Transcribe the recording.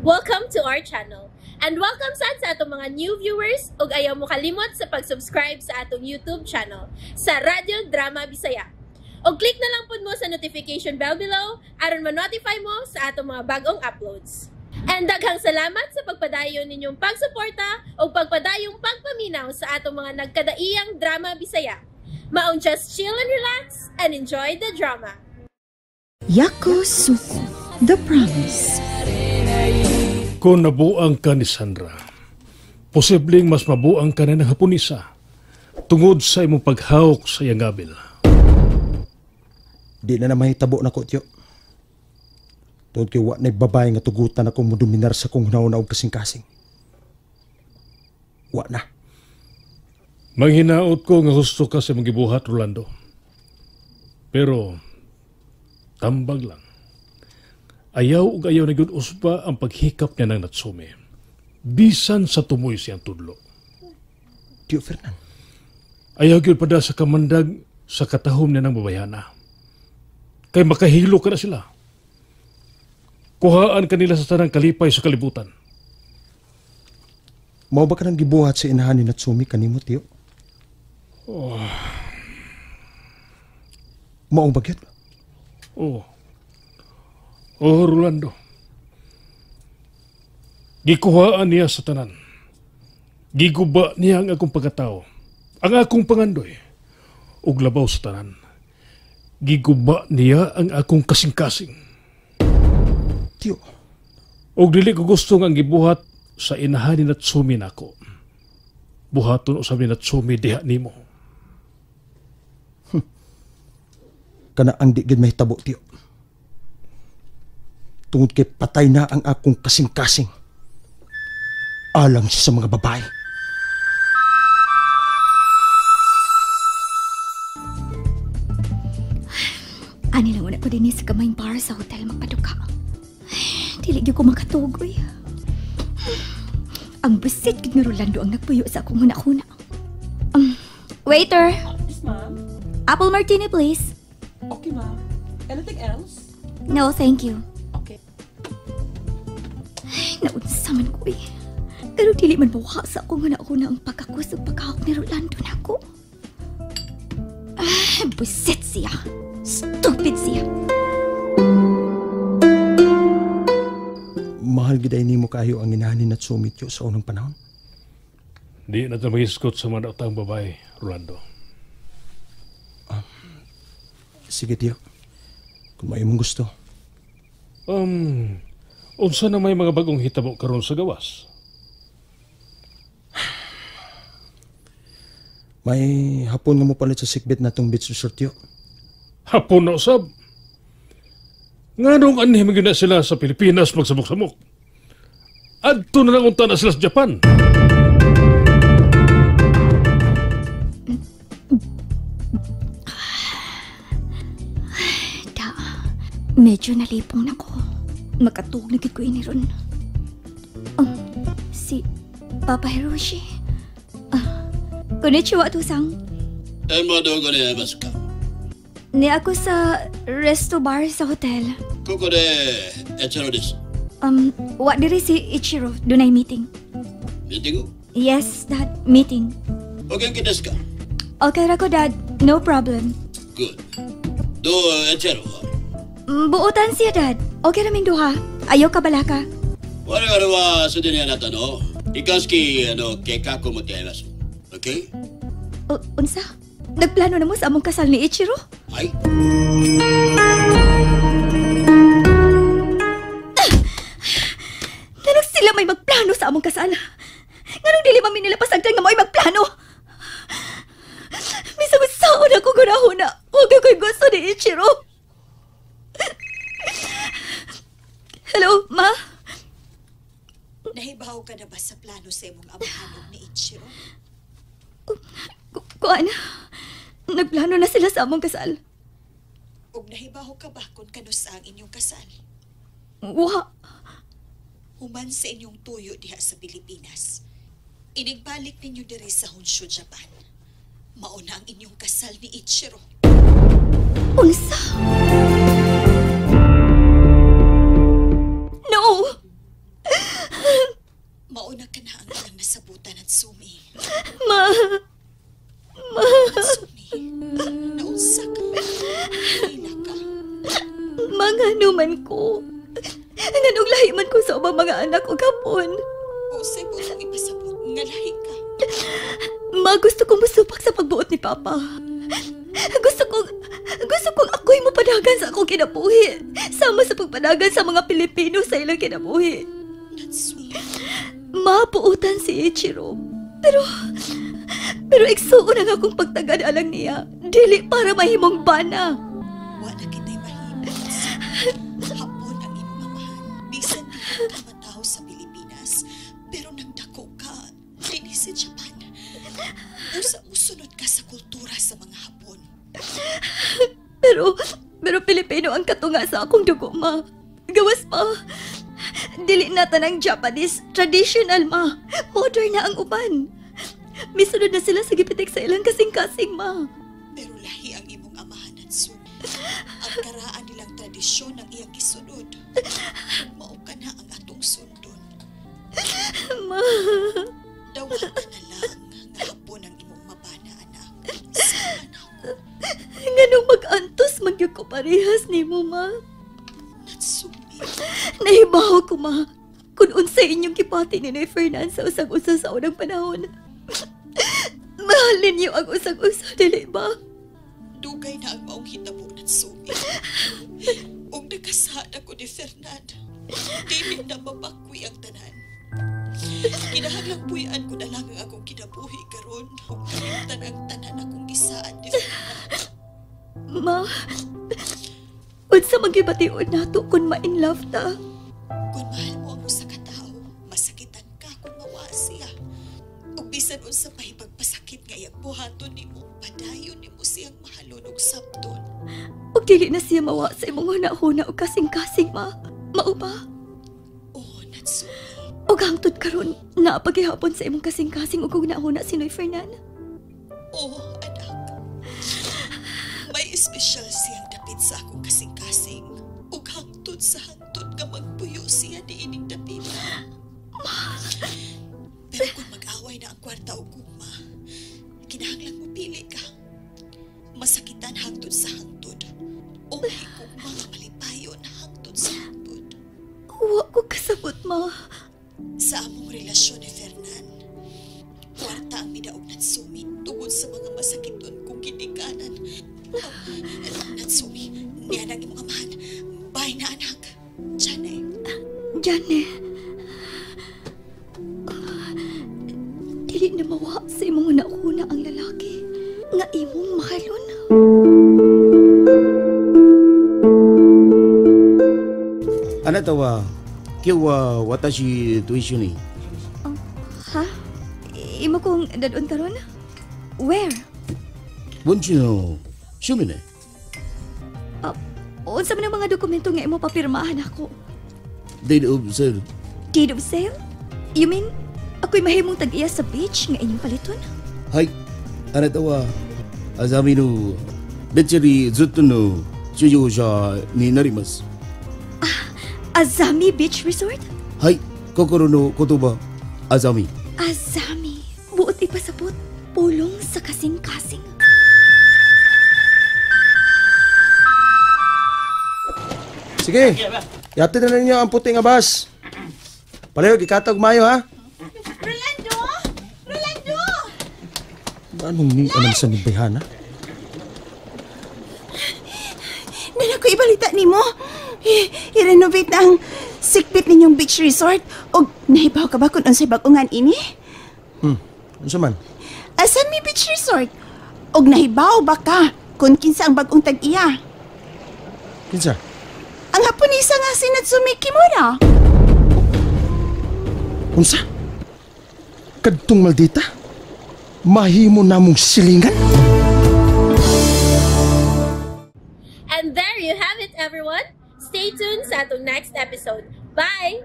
Welcome to our channel. And welcome sa atong mga new viewers ug ayaw mo kalimot sa pag-subscribe sa atong YouTube channel sa Radio Drama Bisaya. O click na lang pud mo sa notification bell below aron ma-notify mo sa atong mga bagong uploads. And daghang salamat sa pagpadayon ninyong pagsuporta o pagpadayong pagpaminaw sa atong mga nagkadaiyang Drama Bisaya. Maong just chill and relax and enjoy the drama. Yakosuko, The Promise. Kung nabuang ka ni Sandra, posibleng mas mabuang ka na ng Haponisa tungod sa imong paghawak sa iyang gabil. Di na mahitabo na ko, tiyo. Tungod kay wa na'y babae nga tugutan ako mo dominar sa kong hunaw-hunaw kasing-kasing. Wa na. Manghinaot ko nga gusto ka sa imong gibuhat, Rolando. Pero, tambag lang. Ayaw ug ayaw na gyud usba ang paghikap niya ng Natsume. Bisan sa tumoy siyang tudlo. Tiyo Fernan. Ayaw gyud pada sa kamandag sa katahom niya ng babayana. Kay makahilo ka na sila. Kuhaan kanila sa tanang kalipay sa kalibutan. Mao ba ka nang gibuhat sa inahan ni Natsumi kanimo, tiyo? Mao ba gyud? Rolando. Gikuhaan niya sa tanan. Giguba niya ang akong pagkatao. Ang akong pangandoy. Ug labaw sa tanan. Giguba niya ang akong kasing-kasing. Tiyo. Ug dili ko gusto nga gibuhat sa inahan ni Natsumi nako. Buhaton usab ni Natsumi diha nimo. Kana ang di gid mahitabo, tiyo. Tungod kay patay na ang akong kasing-kasing. Alang siya sa mga babae. Ani lang una ko din sa kamayng bar sa hotel magpaduka. Dili gyud ko makatugoy. Ang busit gid ni Rolando ang nagpuyo sa akong huna-huna. Waiter. Yes, ma'am. Apple martini, please. Okay, ma'am. Anything else? No, thank you. Okay. Naunsa man ko eh. Pero dili man buha sa akong huna-huna ang pagkakusog pagkahawak ni Rolando nako. Busit siya. Stupid siya. Mahal gid ay nimo kayo ang inahan ni Natsumi, tiyo, sa unang panahon. Di na magiskot sa mga daotang babae, Rolando. Sige, tiyo. Kung may mong gusto. Unsa na may mga bagong hitabo karon sa gawas? May hapon nga mo palit sa sikbit na itong beach resort, tiyo. Hapon na usab. Nga nung anhim na sila sa Pilipinas magsabok-sabok. Adto na lang unta na sila sa Japan. Medyo nalipong na ko. Makatug na gid ko ini ron. Si Papa Hiroshi. Konnichiwa, Tusang. Mo do ko ne masu ka? Ni ako sa resto bar sa hotel. Koko de Echiro desu. Wa diri si Ichiro. Dunay meeting. Meeting? Yes, Dad. Meeting. Okay, desu ka? Okay ra ko, Dad. No problem. Good. Do Echiro. Buutan siya, Dad. Okay ra ming duha. Ayaw ka balaka. Wala wa sude ni anata no. Ikanski keikaku mo tiyaimasu. Okay? Unsa? Nagplano na mo sa among kasal ni Ichiro? Ay? Ganun sila may magplano sa among kasal. Ganun dili man nila pasagdan nga mo'y magplano. Misang saon ako gunahuna. Huwag ako'y gusto ni Ichiro. Hello, Ma? Nahibaw ka na ba sa plano sa imong amahanog ni Ichiro? Kuan, nagplano na sila sa among kasal. Ug nahibaw ka ba kung kanus ang inyong kasal? Wa. Human sa inyong tuyo diha sa Pilipinas. Inigbalik ninyo diri sa Honshu, Japan. Mauna ang inyong kasal ni Ichiro. Unsa? No! Nganong lahi man ko sa ubang mga anak o kapon. Usay po itong ipasabot nga lahi ka. Ma, gusto kong musupak sa pagbuot ni Papa. Gusto kong ako'y mapadagan sa akong kinabuhi. Sama sa pagpadagan sa mga Pilipino sa ilang kinabuhi. Natsumi. Ma, puutan si Ichiro. Pero igsuon ang akong pagtagad alang niya. Dili para mahimong bana. Wala kita'y mahimo. Hapon ang imong amahan. Bisan di ka matao sa Pilipinas. Pero nagdako ka. Dini sa Japan. Usa musunod ka sa kultura sa mga Hapon. Pero Pilipino ang katunga sa akong dugo, Ma. Gawas pa. Dili na tanang Japanese. Traditional, Ma. Modern na ang uban. Misunod na sila sa gipitik sa ilang kasing-kasing, Ma. Pero lahi ang imong amahan at sun. Ang karaan nilang tradisyon ang iyang gisunod. Mao ka na ang atong sundon. Ma. Dawata na lang nga hapon ang imong mabana, anak. Sama na ako. Nganong mag-antos magyud ko parehas nimo, Ma. Natsumi. Nahibaw ko, Ma. Kung unsay inyong kipati ni Fernan sa usag-usa sa unang panahon. Mahalin niyo ang usag-usa, dili ba? Dugay na ang maong hitabo, Natsumi. Ug nakasad ako ni Fernand. Dili na mapakwi ang tanan. Kinahanglang puyan ko na lang ang akong kinabuhi karon ug kalimtan ang tanan akong gisaan ni Fernand. Ma, unsa magibatiun nato kung ma-in-love ta? Kung mahal mo ang usa ka tawo, masakitan ka kung mawa siya. Ug bisan unsa pa pagpasakit nga iyang buhaton nimo, padayon nimo siyang mahalon og sabton. Ug dili na siya mawa sa imong hunahuna o kasing-kasing, Ma. Mao ba? Oh, Natsumi. Ug hangtod karon naapagihapon sa imong kasing-kasing ug hunahuna si Noy Fernan. Oh, anak. May espesyal siyang dapit sa akong kasing-kasing. Ug hangtod sa hangtod nga magpuyo siya di ining dapit. Pero kung mag-away na ang kwarta o gugma, kinahanglang mo pili ka. Masakitan hangtod sa hangtod. O may gugma nga malipayon hangtod sa hangtod. Wa ko kasabot, Ma. Sa among relasyon ni Fernan, kwarta ang midaog Natsumi tungod sa mga masakiton kong ginikanan. Natsumi, niyan ang imong amahan. Bye na, anak. Jane. Jane. Dili na mawa sa imong hunahuna ang lalaki nga imong mahalon. Anata wa kiwa watashi tuition ni. Ha? Imo kong dadon karon? Where? Bunchi no shumine. Unsa man ang mga dokumento nga imo papirmahan ako? Date of sale. Deed of sale? You mean, ako'y mahimong tag-iya sa beach nga inyong paliton? Hai. Anata wa azami no betcheri zutto no shujo sha ni narimasu. Azami Beach Resort? Hai. Kokoro no kotoba azami. Azami. Buot ipasabot. Pulong sa kasing-kasing. Sige. Yati na ninyo ang puting abas. Palayo, ikatag mayo ha. Rolando! Rolando! Anong ni anong sa nibihana? Nana ko ibalita nimo. I-renovate na ang sikpit ninyong beach resort. O nahibaw ka ba kung unsay bag-ungan ini? Ano man? Azami Beach Resort. Og nahibaw ba ka kung kinsa ang bag-ong tag-iya? Kinsa? Ang Haponesa nga si Natsumi Kimura. Unsa? Kadtong maldita? Mahimo namong silingan? And there you have it, everyone. Stay tuned sa atong next episode. Bye!